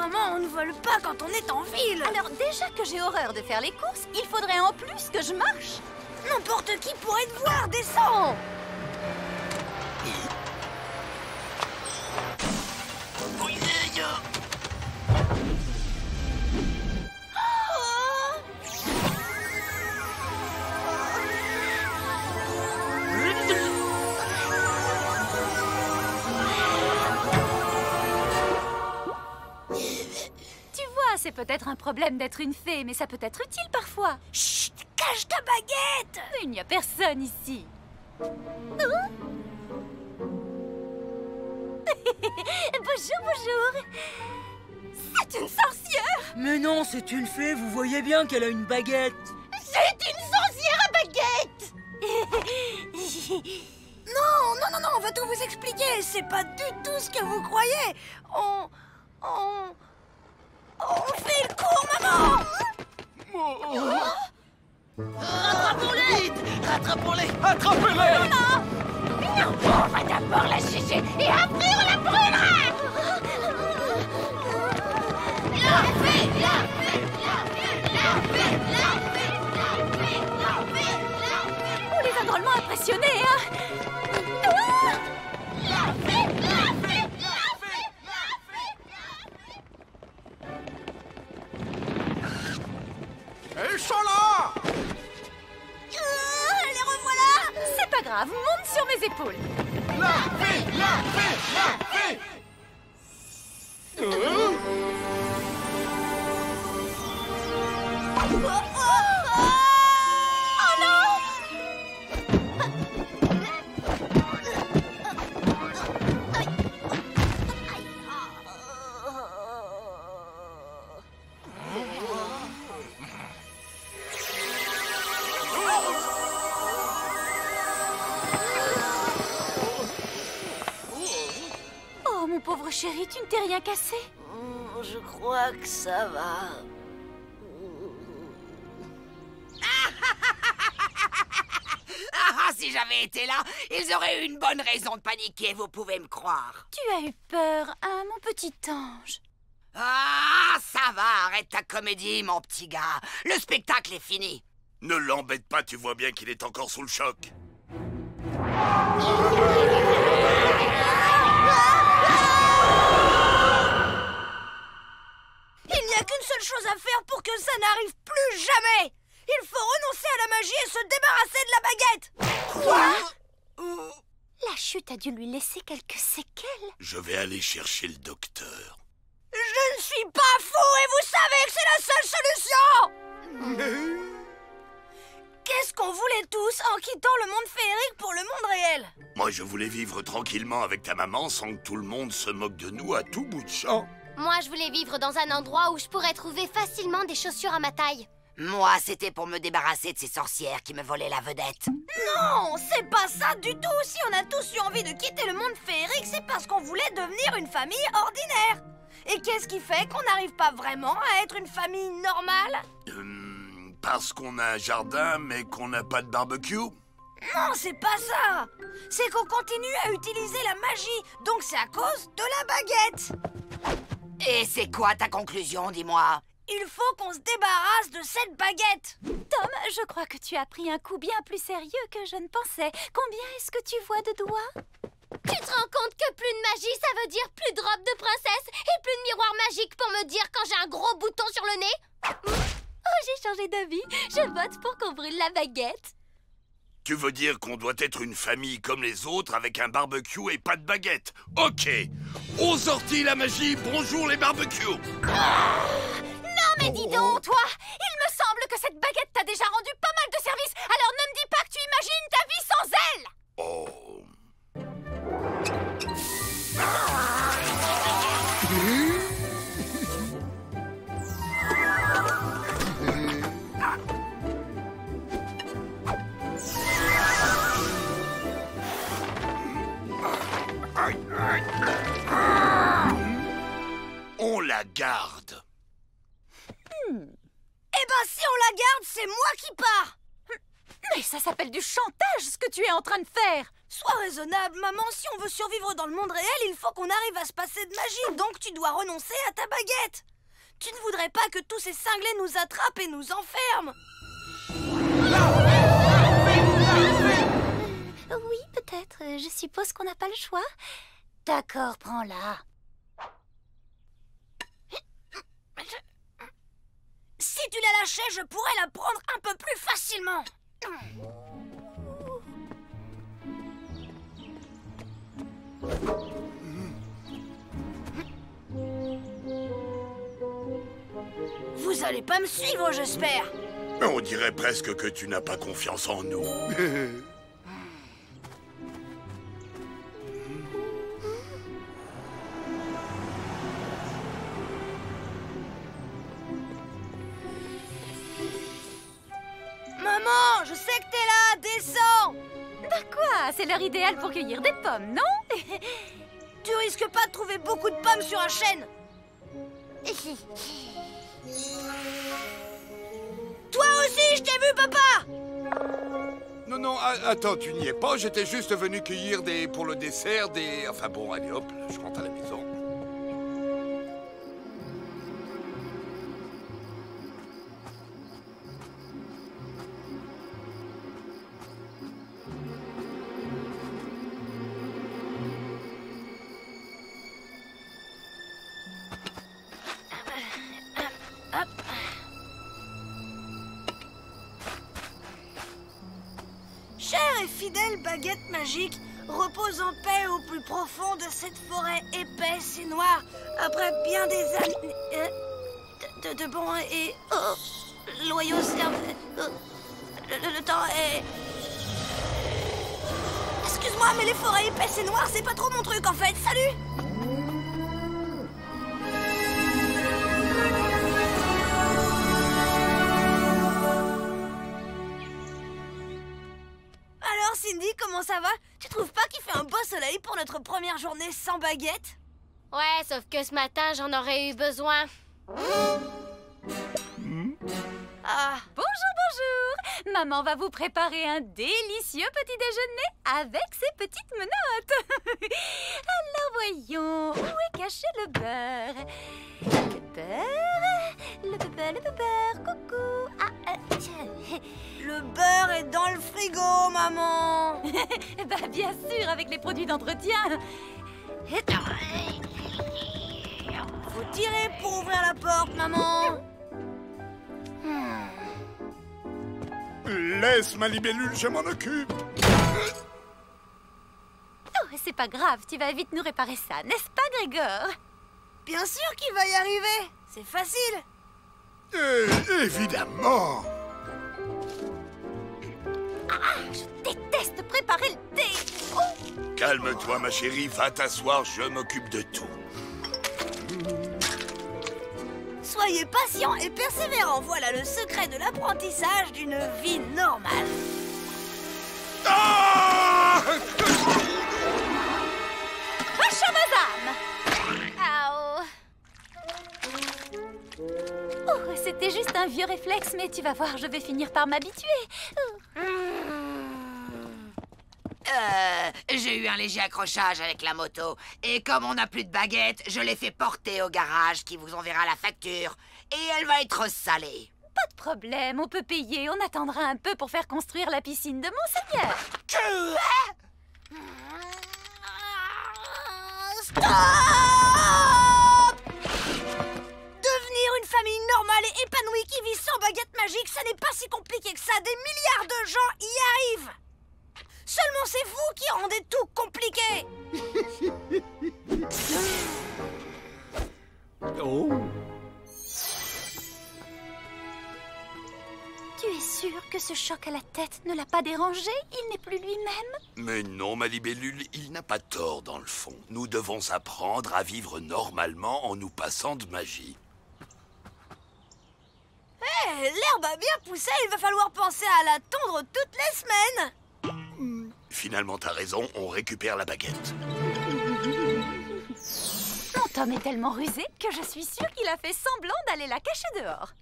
Maman, on ne vole pas quand on est en ville. Alors déjà que j'ai horreur de faire les courses, il faudrait en plus que je marche. N'importe qui pourrait te voir, descends. C'est peut-être un problème d'être une fée, mais ça peut être utile parfois. Chut, cache ta baguette. Il n'y a personne ici. Bonjour, bonjour. C'est une sorcière. Mais non, c'est une fée, vous voyez bien qu'elle a une baguette. C'est une sorcière à baguette. Non, on va tout vous expliquer. C'est pas du tout ce que vous croyez. On fait le cours, maman. Rattrapons-les! Rattrapons-les! Attrapez-les! Non, on va d'abord la chercher et après on la brûlera. On les a drôlement impressionnés, hein. Ils sont là! Les revoilà. C'est pas grave, monte sur mes épaules. La fée! La fée! La fée! Oh non! Oh, mon pauvre chéri, tu ne t'es rien cassé? Je crois que ça va. Ah, si j'avais été là, ils auraient eu une bonne raison de paniquer, vous pouvez me croire. Tu as eu peur, hein, mon petit ange? Ah, ça va, arrête ta comédie, mon petit gars. Le spectacle est fini. Ne l'embête pas, tu vois bien qu'il est encore sous le choc. Il n'y a qu'une seule chose à faire pour que ça n'arrive plus jamais. Il faut renoncer à la magie et se débarrasser de la baguette. Quoi? La chute a dû lui laisser quelques séquelles. Je vais aller chercher le docteur. Je ne suis pas fou et vous savez que c'est la seule solution. Qu'est-ce qu'on voulait tous en quittant le monde féerique pour le monde réel? Moi, je voulais vivre tranquillement avec ta maman sans que tout le monde se moque de nous à tout bout de champ. Moi, je voulais vivre dans un endroit où je pourrais trouver facilement des chaussures à ma taille. Moi, c'était pour me débarrasser de ces sorcières qui me volaient la vedette. Non, c'est pas ça du tout. Si on a tous eu envie de quitter le monde féerique, c'est parce qu'on voulait devenir une famille ordinaire. Et qu'est-ce qui fait qu'on n'arrive pas vraiment à être une famille normale? Parce qu'on a un jardin, mais qu'on n'a pas de barbecue. Non, c'est pas ça. C'est qu'on continue à utiliser la magie. Donc c'est à cause de la baguette. Et c'est quoi ta conclusion, dis-moi? Il faut qu'on se débarrasse de cette baguette. Tom, je crois que tu as pris un coup bien plus sérieux que je ne pensais. Combien est-ce que tu vois de doigts? Tu te rends compte que plus de magie, ça veut dire plus de robe de princesse et plus de miroir magique pour me dire quand j'ai un gros bouton sur le nez? Oh, j'ai changé d'avis. Je vote pour qu'on brûle la baguette. Tu veux dire qu'on doit être une famille comme les autres avec un barbecue et pas de baguette? Ok. Aux orties la magie, bonjour les barbecues. Non, mais dis donc, toi! Il me semble que cette baguette t'a déjà rendu pas mal de services, alors ne me dis pas que tu imagines ta vie sans elle! Oh. On la garde. Eh ben, si on la garde, c'est moi qui pars. Mais ça s'appelle du chantage, ce que tu es en train de faire! Sois raisonnable, maman. Si on veut survivre dans le monde réel, il faut qu'on arrive à se passer de magie. Donc tu dois renoncer à ta baguette. Tu ne voudrais pas que tous ces cinglés nous attrapent et nous enferment? Oui, peut-être. Je suppose qu'on n'a pas le choix. D'accord, prends-la. Si tu la lâchais, je pourrais la prendre un peu plus facilement. Vous allez pas me suivre, j'espère. On dirait presque que tu n'as pas confiance en nous. Maman, je sais que t'es là, descends. Bah quoi? C'est l'heure idéale pour cueillir des pommes, non? Tu risques pas de trouver beaucoup de pommes sur un chêne. Toi aussi, je t'ai vu, papa. Non, non, attends, tu n'y es pas. J'étais juste venu cueillir pour le dessert des... Enfin bon, allez hop, je rentre à la maison. Chère et fidèle baguette magique, repose en paix au plus profond de cette forêt épaisse et noire, après bien des années de bons et loyaux services. Le temps est... Excuse-moi, mais les forêts épaisses et noires, c'est pas trop mon truc en fait. Salut! Cindy, comment ça va? Tu trouves pas qu'il fait un beau soleil pour notre première journée sans baguette? Ouais, sauf que ce matin, j'en aurais eu besoin. Ah. Bonjour, bonjour. Maman va vous préparer un délicieux petit déjeuner avec ses petites menottes. Alors voyons, où est caché le beurre? Le beurre, coucou. Ah, tiens. Le beurre est dans le frigo, maman. Bah bien sûr, avec les produits d'entretien. Faut tirer pour ouvrir la porte, maman. Laisse ma libellule, je m'en occupe. Oh, c'est pas grave, tu vas vite nous réparer ça, n'est-ce pas, Grégor? Bien sûr qu'il va y arriver. C'est facile. Évidemment. Ah, je déteste préparer le thé. Oh. Calme-toi, ma chérie, va t'asseoir, je m'occupe de tout. Soyez patient et persévérant. Voilà le secret de l'apprentissage d'une vie normale. Ah! Oh, c'était juste un vieux réflexe, mais tu vas voir, je vais finir par m'habituer. J'ai eu un léger accrochage avec la moto. Et comme on n'a plus de baguette, je l'ai fait porter au garage qui vous enverra la facture. Et elle va être salée. Pas de problème, on peut payer. On attendra un peu pour faire construire la piscine de Monseigneur. Stop! Devenir une famille normale et épanouie qui vit sans baguette magique, ça n'est pas si compliqué que ça. Des milliards de gens y arrivent. Seulement c'est vous qui rendez tout compliqué. Oh. Tu es sûr que ce choc à la tête ne l'a pas dérangé? Il n'est plus lui-même? Mais non, ma libellule, il n'a pas tort dans le fond. Nous devons apprendre à vivre normalement en nous passant de magie. L'herbe a bien poussé, il va falloir penser à la tondre toutes les semaines. Finalement, t'as raison, on récupère la baguette. Mon Tom est tellement rusé que je suis sûre qu'il a fait semblant d'aller la cacher dehors.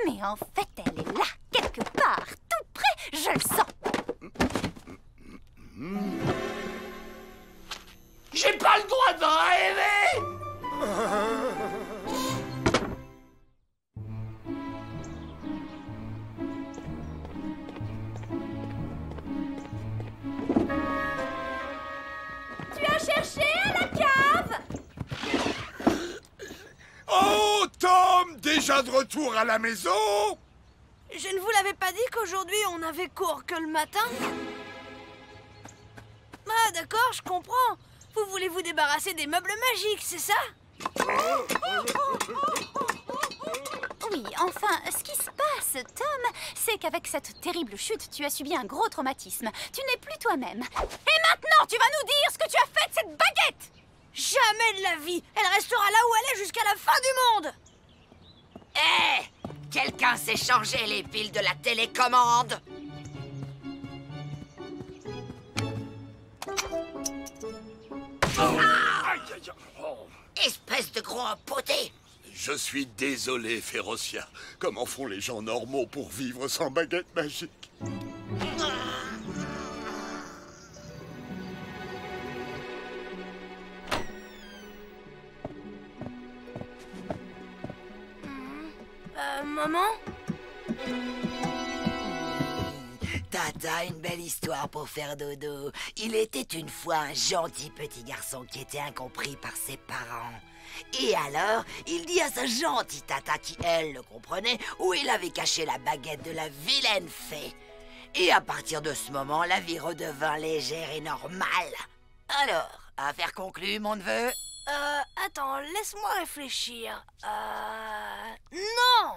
Mais en fait, elle est là, quelque part, tout près, je le sens. déjà de retour à la maison? Je ne vous l'avais pas dit qu'aujourd'hui on avait cours que le matin? Ah d'accord, je comprends. Vous voulez vous débarrasser des meubles magiques, c'est ça? Oui, enfin, ce qui se passe, Tom, c'est qu'avec cette terrible chute, tu as subi un gros traumatisme. Tu n'es plus toi-même. Et maintenant, tu vas nous dire ce que tu as fait de cette baguette! Jamais de la vie! Elle restera là où elle est jusqu'à la fin du monde! Hé! Quelqu'un sait changer les piles de la télécommande? Espèce de gros empoté! Je suis désolé, Férocia. Comment font les gens normaux pour vivre sans baguette magique? Maman? Tata, une belle histoire pour faire dodo. Il était une fois un gentil petit garçon qui était incompris par ses parents. Et alors, il dit à sa gentille tata, qui elle le comprenait, où il avait caché la baguette de la vilaine fée. Et à partir de ce moment, la vie redevint légère et normale. Alors, affaire conclue, mon neveu? Attends, laisse-moi réfléchir. Non!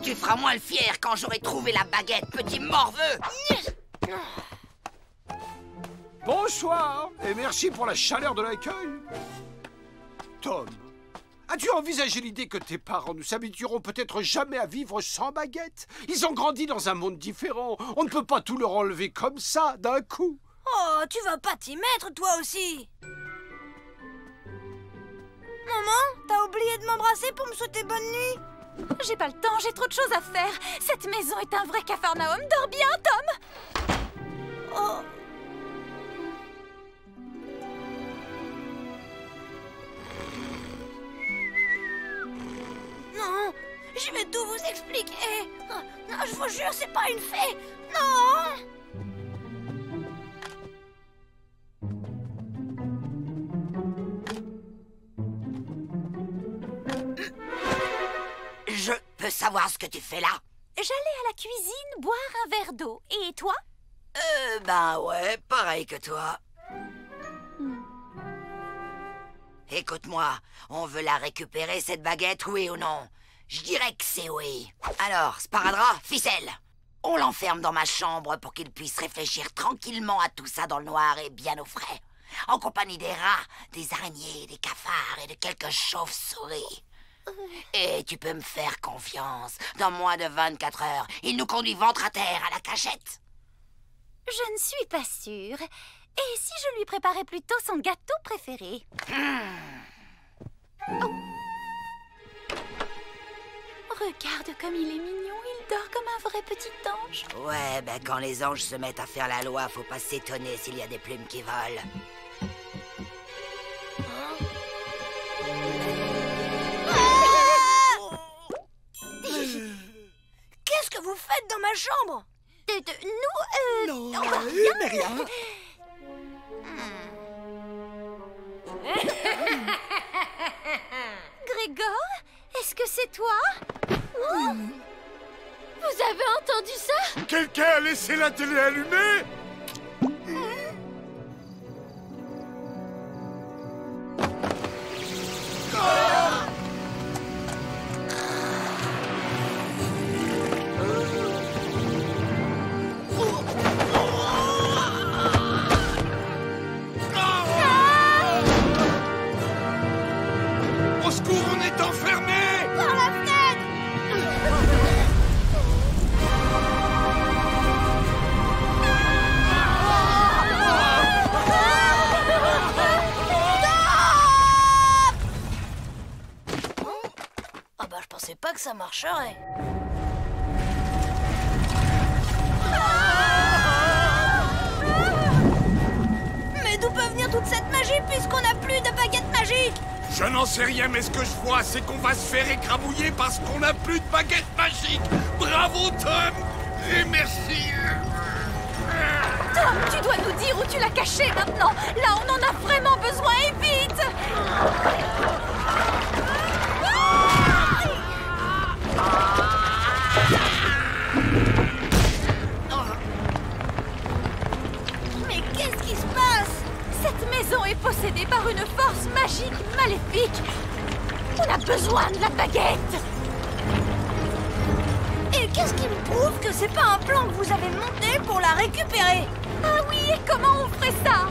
Tu feras moins le fier quand j'aurai trouvé la baguette, petit morveux! Bonsoir, et merci pour la chaleur de l'accueil. Tom, as-tu envisagé l'idée que tes parents ne s'habitueront peut-être jamais à vivre sans baguette? Ils ont grandi dans un monde différent. On ne peut pas tout leur enlever comme ça, d'un coup. Oh, tu vas pas t'y mettre, toi aussi! Maman, t'as oublié de m'embrasser pour me souhaiter bonne nuit? J'ai pas le temps, j'ai trop de choses à faire. Cette maison est un vrai capharnaüm. Dors bien, Tom! Oh. Non, je vais tout vous expliquer. Non, je vous jure, c'est pas une fée. Non! Je peux savoir ce que tu fais là? J'allais à la cuisine boire un verre d'eau. Et toi? Ben ouais, pareil que toi. Écoute-moi, on veut la récupérer, cette baguette, oui ou non? Je dirais que c'est oui. Alors, sparadrap, ficelle. On l'enferme dans ma chambre pour qu'il puisse réfléchir tranquillement à tout ça dans le noir et bien au frais. En compagnie des rats, des araignées, des cafards et de quelques chauves-souris. Et tu peux me faire confiance. Dans moins de 24 heures, il nous conduit ventre à terre à la cachette. Je ne suis pas sûre. Et si je lui préparais plutôt son gâteau préféré? Oh. Regarde comme il est mignon. Il dort comme un vrai petit ange. Ouais, ben quand les anges se mettent à faire la loi, faut pas s'étonner s'il y a des plumes qui volent. Qu'est-ce que vous faites dans ma chambre? Nous, Non, mais rien. Grégor, est-ce que c'est toi? Vous avez entendu ça? Quelqu'un a laissé la télé allumée? Au secours, on est enfermés! Par la fenêtre! Ah bah je pensais pas que ça marcherait. Mais d'où peut venir toute cette magie puisqu'on n'a plus de baguette magique? Je n'en sais rien, mais ce que je vois, c'est qu'on va se faire écrabouiller parce qu'on n'a plus de baguette magique. Bravo, Tom! Et merci! Tom, tu dois nous dire où tu l'as caché maintenant. Là, on en a vraiment besoin et vite! magique maléfique. On a besoin de la baguette. Et qu'est-ce qui me prouve que c'est pas un plan que vous avez monté pour la récupérer? Ah oui, et comment on ferait ça?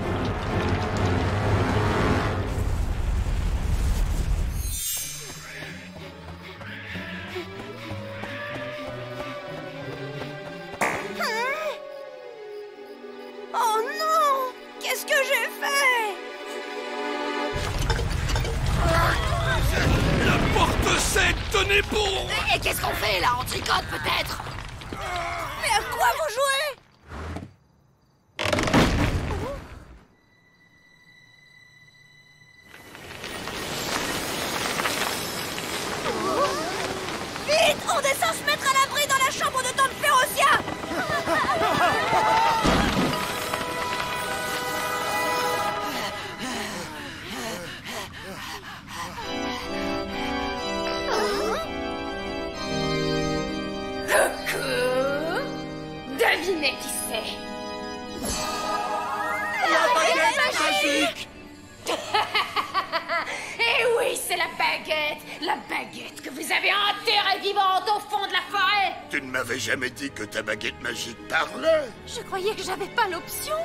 Oh non! Qu'est-ce que j'ai fait? La porte s'est donnée pour... Et qu'est-ce qu'on fait là? On tricote peut-être? Mais à quoi vous jouez? Vite! On descend se mettre à l'abri dans la chambre de Tante Férocia! Coucou! Devinez qui c'est? La baguette magique! Eh oui, c'est la baguette que vous avez enterrée vivante au fond de la forêt. Tu ne m'avais jamais dit que ta baguette magique parlait. Je croyais que j'avais pas l'option.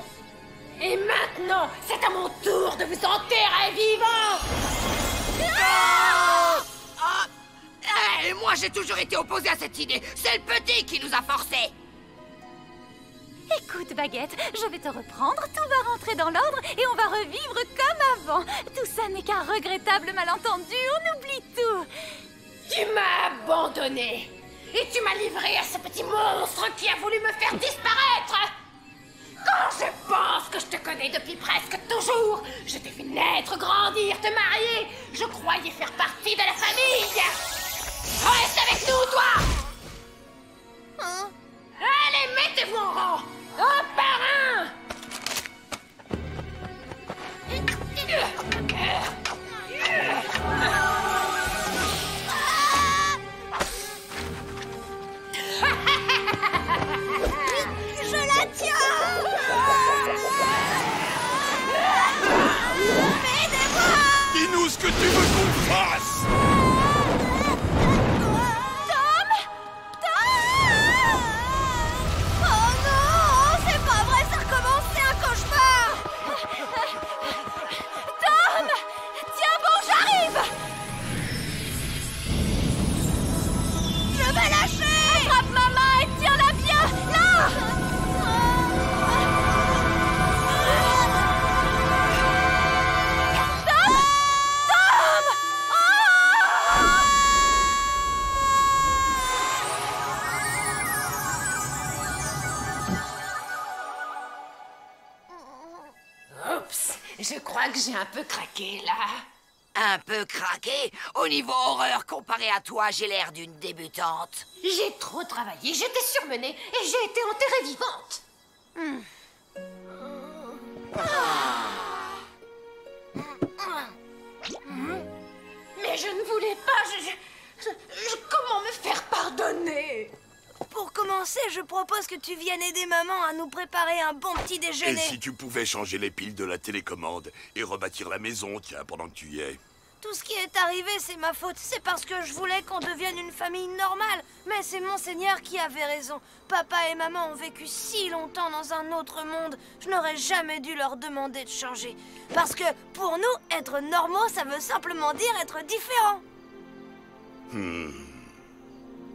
Et maintenant, c'est à mon tour de vous enterrer vivant. Et moi j'ai toujours été opposé à cette idée. C'est le petit qui nous a forcés. Écoute, Baguette, je vais te reprendre, tout va rentrer dans l'ordre et on va revivre comme avant. Tout ça n'est qu'un regrettable malentendu, on oublie tout. Tu m'as abandonné. Et tu m'as livré à ce petit monstre qui a voulu me faire disparaître. Quand je pense que je te connais depuis presque toujours, je t'ai vu naître, grandir, te marier, je croyais faire partie de la famille. Reste avec nous, toi. Hein? Allez, mettez-vous en rang, un par un. Je la tiens! Aidez-moi! Dis-nous ce que tu veux qu'on fasse. Tom! Oh non! C'est pas vrai, ça recommence, c'est un cauchemar! Tom! Tiens bon, j'arrive! Je vais lâcher! Attrape ma main et tiens-la bien! Là! Tom! Tom! Oups, je crois que j'ai un peu craqué là. Un peu craqué? Au niveau horreur, comparé à toi, j'ai l'air d'une débutante. J'ai trop travaillé, j'étais surmenée et j'ai été enterrée vivante. Mais je ne voulais pas, comment me faire pardonner? Pour commencer, je propose que tu viennes aider maman à nous préparer un bon petit Et déjeuner. si tu pouvais changer les piles de la télécommande et rebâtir la maison, tiens, pendant que tu y es. Tout ce qui est arrivé, c'est ma faute. C'est parce que je voulais qu'on devienne une famille normale. Mais c'est Monseigneur qui avait raison. Papa et maman ont vécu si longtemps dans un autre monde. Je n'aurais jamais dû leur demander de changer. Parce que pour nous, être normaux, ça veut simplement dire être différents.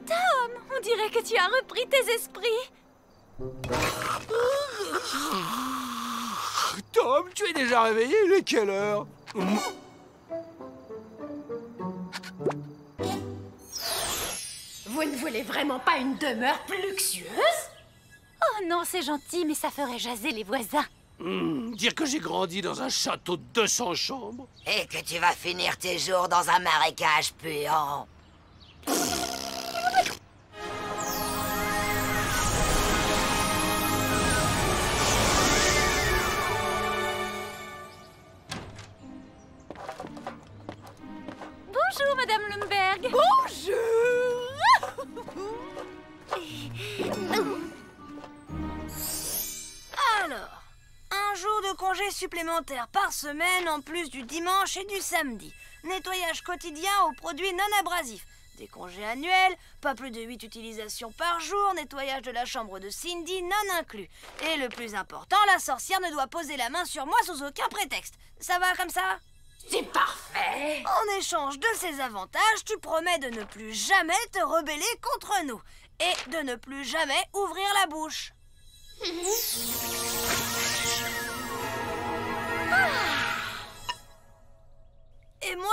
Tom, on dirait que tu as repris tes esprits. Tom, tu es déjà réveillé? Il est quelle heure? Vous ne voulez vraiment pas une demeure plus luxueuse? Oh non, c'est gentil, mais ça ferait jaser les voisins. Dire que j'ai grandi dans un château de 200 chambres. Et que tu vas finir tes jours dans un marécage puant. Bonjour, Madame Lundberg. Alors, un jour de congés supplémentaires par semaine en plus du dimanche et du samedi. Nettoyage quotidien aux produits non abrasifs. Des congés annuels, pas plus de 8 utilisations par jour, nettoyage de la chambre de Cindy non inclus. Et le plus important, la sorcière ne doit poser la main sur moi sous aucun prétexte. Ça va comme ça? C'est parfait. En échange de ces avantages, tu promets de ne plus jamais te rebeller contre nous. Et de ne plus jamais ouvrir la bouche. Et moi,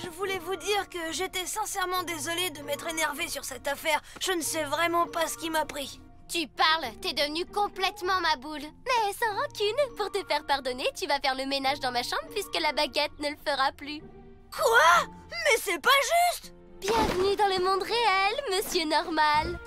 je voulais vous dire que j'étais sincèrement désolée de m'être énervée sur cette affaire. Je ne sais vraiment pas ce qui m'a pris. Tu parles, t'es devenue complètement ma boule. Mais sans rancune, pour te faire pardonner, tu vas faire le ménage dans ma chambre puisque la baguette ne le fera plus. Quoi? Mais c'est pas juste! Bienvenue dans le monde réel, monsieur normal.